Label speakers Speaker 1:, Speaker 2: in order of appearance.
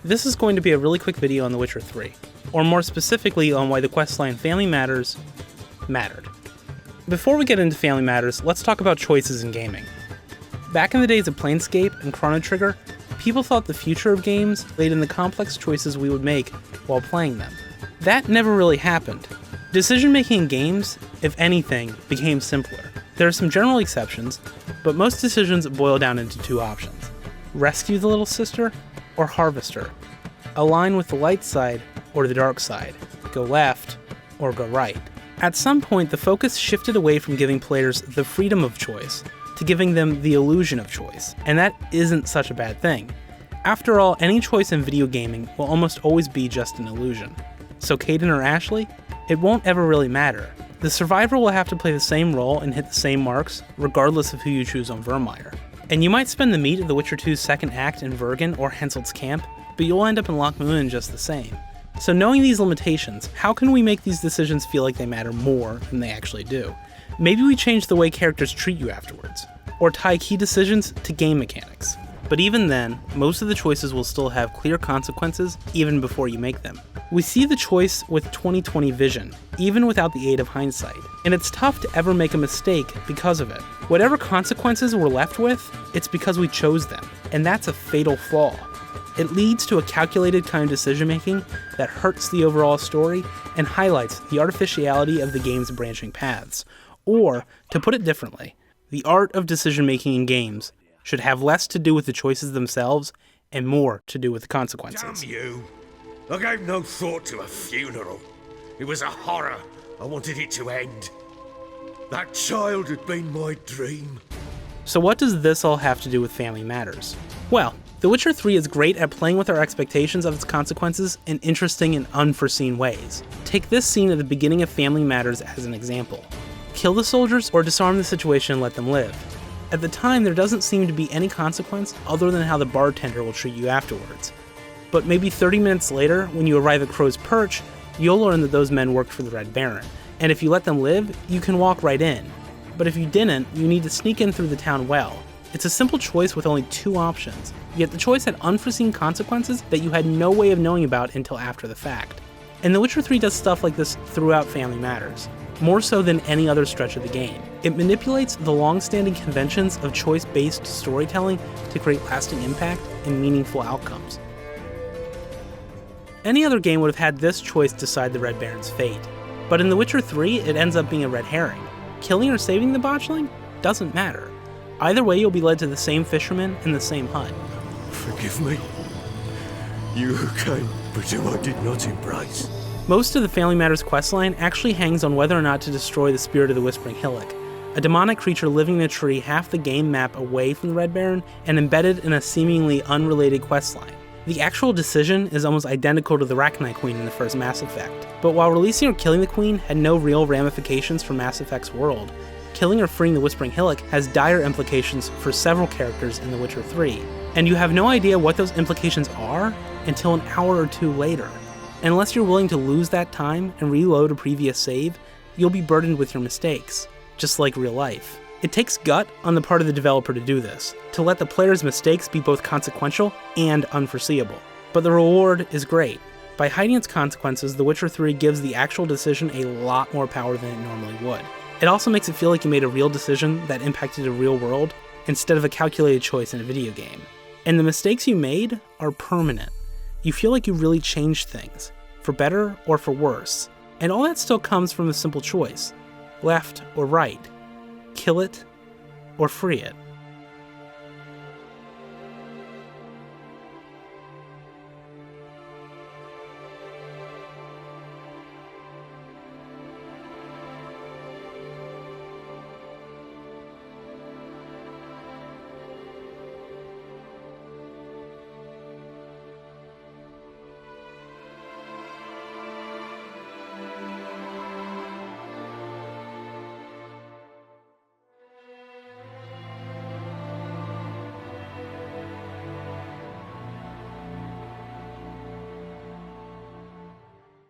Speaker 1: This is going to be a really quick video on The Witcher 3, or more specifically on why the questline Family Matters mattered. Before we get into Family Matters, let's talk about choices in gaming. Back in the days of Planescape and Chrono Trigger, people thought the future of games laid in the complex choices we would make while playing them. That never really happened. Decision-making in games, if anything, became simpler. There are some general exceptions, but most decisions boil down into two options: rescue the little sister, or harvest her. Align with the light side, or the dark side. Go left, or go right. At some point, the focus shifted away from giving players the freedom of choice to giving them the illusion of choice, and that isn't such a bad thing. After all, any choice in video gaming will almost always be just an illusion. So Caden or Ashley? It won't ever really matter. The survivor will have to play the same role and hit the same marks, regardless of who you choose on Vermeer. And you might spend the meat of The Witcher 2's second act in Vergen or Henselt's camp, but you'll end up in Lochmuin just the same. So knowing these limitations, how can we make these decisions feel like they matter more than they actually do? Maybe we change the way characters treat you afterwards, or tie key decisions to game mechanics. But even then, most of the choices will still have clear consequences even before you make them. We see the choice with 20/20 vision, even without the aid of hindsight, and it's tough to ever make a mistake because of it. Whatever consequences we're left with, it's because we chose them, and that's a fatal flaw. It leads to a calculated kind of decision-making that hurts the overall story and highlights the artificiality of the game's branching paths. Or, to put it differently, the art of decision-making in games should have less to do with the choices themselves and more to do with the consequences.
Speaker 2: Damn you! I gave no thought to a funeral. It was a horror. I wanted it to end. That child had been my dream.
Speaker 1: So what does this all have to do with Family Matters? Well, The Witcher 3 is great at playing with our expectations of its consequences in interesting and unforeseen ways. Take this scene at the beginning of Family Matters as an example. Kill the soldiers or disarm the situation and let them live. At the time, there doesn't seem to be any consequence other than how the bartender will treat you afterwards. But maybe 30 minutes later, when you arrive at Crow's Perch, you'll learn that those men worked for the Red Baron, and if you let them live, you can walk right in. But if you didn't, you need to sneak in through the town well. It's a simple choice with only two options, yet the choice had unforeseen consequences that you had no way of knowing about until after the fact. And The Witcher 3 does stuff like this throughout Family Matters, more so than any other stretch of the game. It manipulates the long-standing conventions of choice-based storytelling to create lasting impact and meaningful outcomes. Any other game would have had this choice decide the Red Baron's fate, but in The Witcher 3, it ends up being a red herring. Killing or saving the botchling? Doesn't matter. Either way, you'll be led to the same fisherman in the same hut.
Speaker 2: Forgive me. You who came, but who I did not embrace.
Speaker 1: Most of the Family Matters questline actually hangs on whether or not to destroy the spirit of the Whispering Hillock, a demonic creature living in a tree half the game map away from the Red Baron and embedded in a seemingly unrelated questline. The actual decision is almost identical to the Rachni Queen in the first Mass Effect, but while releasing or killing the Queen had no real ramifications for Mass Effect's world, killing or freeing the Whispering Hillock has dire implications for several characters in The Witcher 3, and you have no idea what those implications are until an hour or two later. Unless you're willing to lose that time and reload a previous save, you'll be burdened with your mistakes, just like real life. It takes gut on the part of the developer to do this, to let the player's mistakes be both consequential and unforeseeable. But the reward is great. By hiding its consequences, The Witcher 3 gives the actual decision a lot more power than it normally would. It also makes it feel like you made a real decision that impacted a real world, instead of a calculated choice in a video game. And the mistakes you made are permanent. You feel like you really changed things, for better or for worse. And all that still comes from a simple choice: left or right. Kill it or free it.